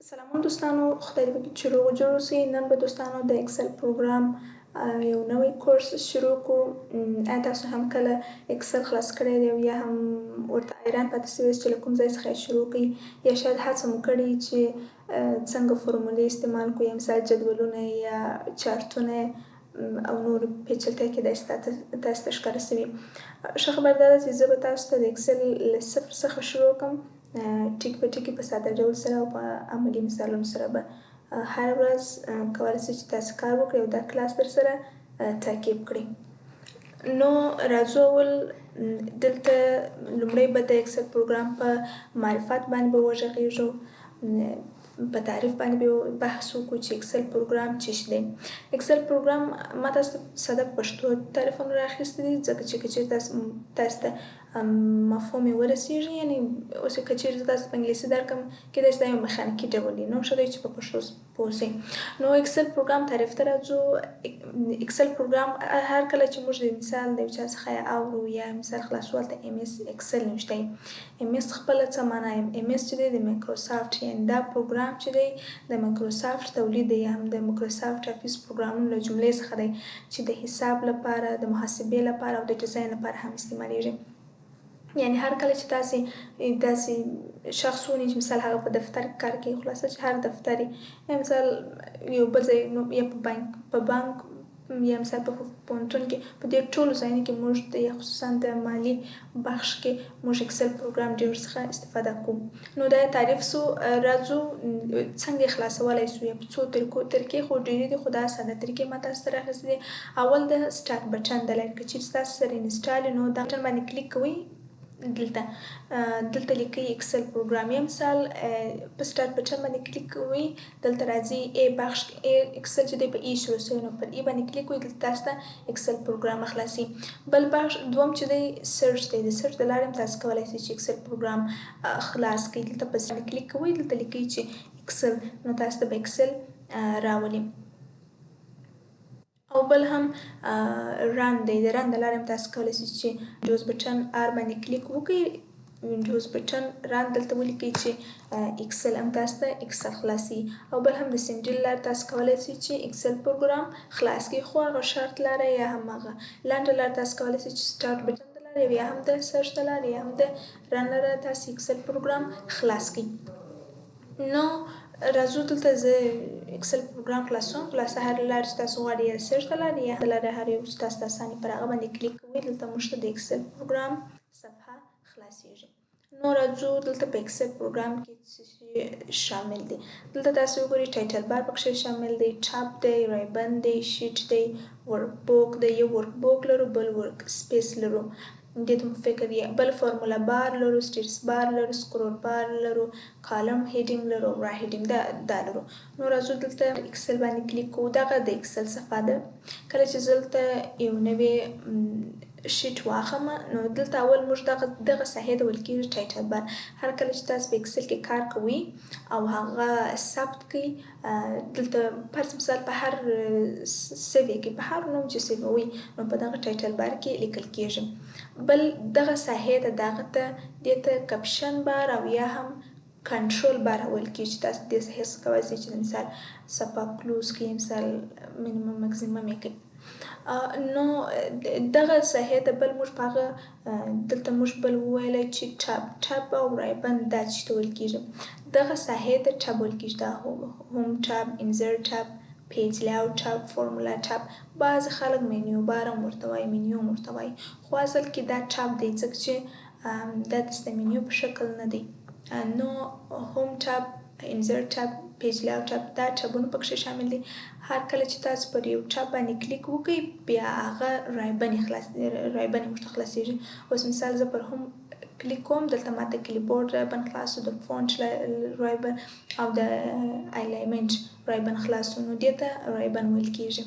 سلامون دوستانو، خدای دې وکړي چې روغ جوړ اوسئ. نن به دوستانو د ایکسل پروګرام یو نوی کورس شروع کړو. آیا تاسو هم کله ایکسل خلاص کړی دی او یا هم ورته حیران پاتې سوي یاست چې له کوم ځای څخه یې شروع کړئ یا شاید هڅه مو کړې چې څنګه فورمولې استعمال کړو یا مثال جدولونه یا چارتونه او نور پیچلتیا کیدای شي تاسو ته ښکاره سوي. ښه خبر دا ده چې زه به تاسو ته د ایکسل له صفر څخه شروع کړم، ټیک په ټیکي په ساده ډول سره او په عملي مثالونو سره به هره ورځ کولی شئ چې تاسو کار وکړئ او دا کلاس درسره تعقیب کړئ. نو راځو اول دلته لومړی به د ایکسل پروګرام په معرفت باندې به وغږیږو، په تعریف باندې به بحث وکړو چې ایکسل پروګرام څه شی دی. ایکسل پروګرام ما تاسو ته ساده پښتو تعریفونه رااخیستي دي ځکه چې که چېرې تاسو ته مفهوم یې ورسېږي، یعنې اوس که چېرې زه تاسو ته په انګلیسي درکړم کیدای شي دا یو میخانیکي ډول وي، نو ښه دی چې په پښتو پوه شئ. نو ایکسل پروګرام تعریف ته راځو. ایکسل پروګرام هر کله چې موږ د مثال د یو چا څخه اورو یا مثال خلاصول ته ایم ایس ایکسل نوشته وي، ایم ایس خپله څه معنا ایم ایس چې دی د مایکروسافټ، یعنې دا پروګرام چې دی د مایکروسافټ تولید دی یا هم د مایکروسافټ افیس پروګرامونو له جملې څخه دی چې د حساب لپاره، د محاسبې لپاره او د ډیزاین لپاره هم استعمالیږي. یعنې هر کله چې تاسې داسې شخص ونیئ چې مثال هغه په دفتر کې کار کوي، خلاصه چې هر دفتر یا مثال یو بل ځای یا په بانک یا مثال په پوهنتون کې په دې ټولو ځایونو کې موږ یا خصوصا د مالي بخش کې موږ ایکسل پروګرام ډېر څخه استفاده کوو. نو دا تعریف سو. راځو څنګه یې خلاصولی سو یا په څو طریقې خو ډېرې دي، خو دا ساده طریقې ما تاسو ته راخیستې دي. اول د سټارټ بټن د لایک چې تاسو سره انسټال نو دا بټن باندې کلیک کوئ. دلته لیکئ ایکسل پروګرام، یا مثال په سټارټ بټن باندې کلیک کوئ، دلته راځي ای بخش ایکسل چې دی په ای شروع شوی، نو پر ای باندې کلیک کوئ، دلته تاسو ته ایکسل پروګرام خلاصي. بل بخش دوم چې دی سرچ دی، د سرچ د لارې هم تاسو کولی شئ چې ایکسل پروګرام خلاص کړئ. دلته په باندې کلیک کوئ، دلته لیکئ چې ایکسل، نو تاسو ته به ایکسل راولي. او بل هم رن دی، د رن د لارې هم تاسو کولی شئ چې وینډوز بټن آر باندې کلیک وکړئ، وینډوز بټن رن دلته ولیکئ چې ایکسل، هم تاسو ته ایکسل خلاصي. او بل هم د سیمډل لارې تاسو کولی شئ چې ایکسل پروګرام خلاص کړئ، خو هغه شرط لاره یا هم هغه لنډه لاره تاسو کولی شئ چې سټارټ بټن د لارې یا هم د سرچ د لارې یا هم د رن لاره تاسو ایکسل پروګرام خلاص کړئ. نو راځو دلته زه ایکسل پروګرام خلاصوم. خلاصه هر لارې چې تاسو غواړئ یا سرچ ته لارې یا د لارې هر یو چې تاسو ته اساني پر هغه باندې کلیک کوئ، دلته موږ ته د ایکسل پروګرام صفحه خلاصیږي. نو راځو دلته په ایکسل پروګرام کې څه شامل دي. دلته تاسو وګورئ ټایټل بار پکښې شامل دی، ټاپ دی، رایبن دی، شیټ دی، ورک بوک دی، یو ورک بوک لرو، بل ورک سپیس لرو، دې ته مو فکر یې، بل فارمولا بار لرو، سټیټس بار لرو، سکرول بار لرو، کالم هیډینګ لرو، را هیډینګ دا لرو. نو راځو دلته ایکسل باندې کلیک کوو. دغه د ایکسل صفحه ده. کله چې دلته یو نوی شیټ واخلم، نو دلته اول موږ دغه ساحې ته ویل کېږي ټایټل بار. هر کله چې تاسو په ایکسل کې کار کوئ او هغه ثبت کړئ، دلته فرض مثال په هر سویې کې، په هر نوم چې سیووئ، نو په دغه ټایټل بار کې لیکل کېږي. بل دغه ساحې ته دې ته کپشن بار او یا هم کنټرول بار ویل کېږي. تاسو دې ساحې څخه کولی شئ چې مثال صفحه کلوز کړئ، مثال مینیمم مکسیمم یې کړئ. نو دغه ساحې ته بل موږ په هغه دلته موږ بل وویلی چې ټاب او رایبن دا چې ته ویل کېږي. دغه ساحې ته ټاب ویل کېږي، دا هوم ټاب، انزرټ ټاب، پیج لاوټ ټاب، فارمولا ټاب. بعضې خلک مینیو بار هم ورته وایي، مینیو هم ورته وایي، خو اصل کې دا ټاب دی ځکه چې دا د مینیو په شکل نه دی. نو هوم ټاب، انزرټ ټاب، پیج لاوټ ټاب، دا ټابونه پکښې شامل دي. هر کله چې تاسو پر یو ټاب باندې کلیک وکړئ، بیا هغه رایبن یې موږ ته خلاصېږي. اوس مثال زه پر هوم کلیک کوم، دلته ماته کلیبورډ رایبن خلاص و، د فونټ رایبن او د الاینمنټ رایبن خلاص و، نو دې ته رایبن ویل کېږي.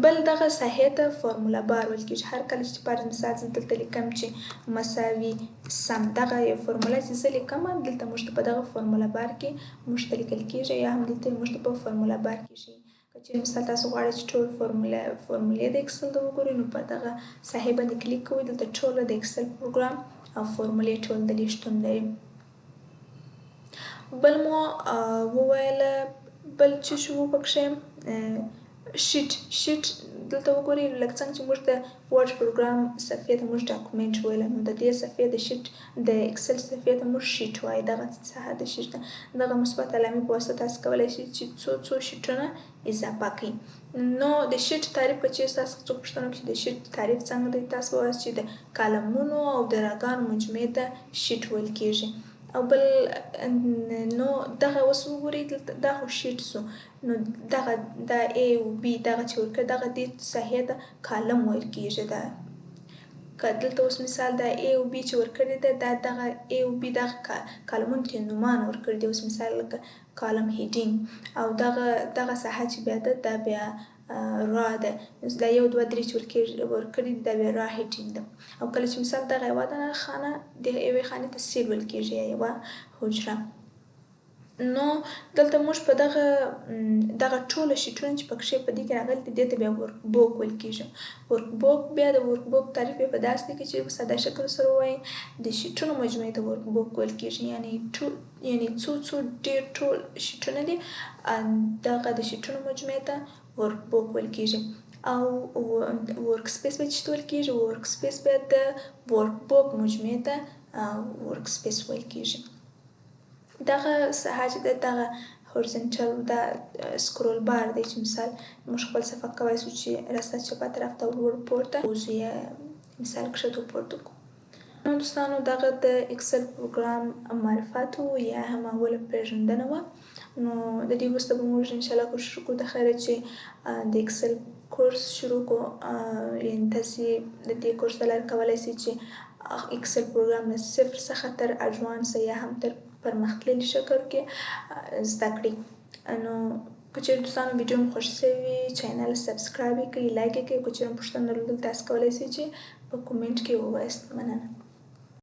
بل دغه ساحې ته فارمولا بار ویل کېږي. هر کله چې فرض مثال زه دلته لیکم چې مساوي سم، دغه یو فارمولا چې زه لیکم دلته موږ ته په دغه فارمولا بار کې موږ ته لیکل کېږي، یا هم دلته موږ ته په فارمولا بار کې ښیي. که چېرې مثال تاسو غواړئ چې ټول فارمولې د ایکسل ته وګورئ، نو په دغه ساحې باندې کلیک کوئ، دلته ټوله د ایکسل پروګرام او فارمولې ټول دلې شتون لري. بل مو وویله بل چې شو پکښې شیټ دلته وګورئ لکه څنګه چې موږ د ورډ پروګرام صفحې ته موږ ډاکومنټ ویله نو د دې صفحې د شیټ د ایکسل صفحې ته موږ شیټ وایو دغه ساحه د شیټ ده دغه مثبت علامې په واسطه تاسو کولی شئ چې څو شیټونه اضافه کړئ نو د شیټ تعریف که چیرې ستاسو څوک پوښتنه وکړي چې د شیټ تعریف څنګه دی تاسو به ووایاست چې د کالمونو او د راګانو مجموعې ته شیټ ویل کیږي او بل نو دغه اوس وګورئ دا خو شیټ سو نو دغه دا A او B دغه چې ورکړی دغه دې ساحې ته کالم ویل کیږي دا که دلته اوس مثال دا A او B چې ورکړی دی دا دغه A او B دغه کالمونو ته نومان ورکړي دي اوس مثال لکه کالم هیډینګ او دغه ساحه چې بیا ده دا بیا را ده دا 1 2 3 چې ورکړي دي دا بیا را هیډینګ ده او کله چې مثال دغه یوه دانه خانه د یوې خانې ته سیل ویل کیږي یا یوه حجره نو دلته موږ په دغه ټوله شیټونه چې پکښې په دې کې راغلي دي دې ته بیا ورک بوک ویل کیږي ورک بوک بیا د ورک بوک تعریف یې په داسې دی کې چې په ساده شکل سره ووایي د شیټونو مجموعې ته ورک بوک ویل کیږي یعنې څو ډېر ټول شیټونه دي دغه د شیټونو مجموعې ته ورک بوک ویل کیږي او ورک سپیس به چې ویل کیږي ورک سپیس بیا د ورک بوک مجموعې ته ورک سپیس ویل کیږي دغه ساحه چې ده دغه هورزنټل دا سکرول بار دی چې مثال موږ خپل صفحه کولی شو چې راسته چپه طرف ته ور پورته وځو یا مثال کښته پورته کړو نو دوستانو دغه د ایکسل پروګرام معرفت و یا هم اوله پیژندنه وه نو د دې وروسته به موږ انشاءالله کوشش وکړو د خیره چې د ایکسل کورس شروع کړو یعنې تاسې د دې کورس له لارې کولی شئ چې ایکسل پروګرام له صفر څخه تر اډوانس یا هم تر پرمختللي شکل کې زده کړئ نو که چیرې دوستانو ویډیو مو خوښ شوی وي چینل سبسکرایب یې کړئ لایک یې کړئ که چیرې مو پوښتنه درلوده تاسو کولی شئ چې په کومنټ کې ووایاست مننه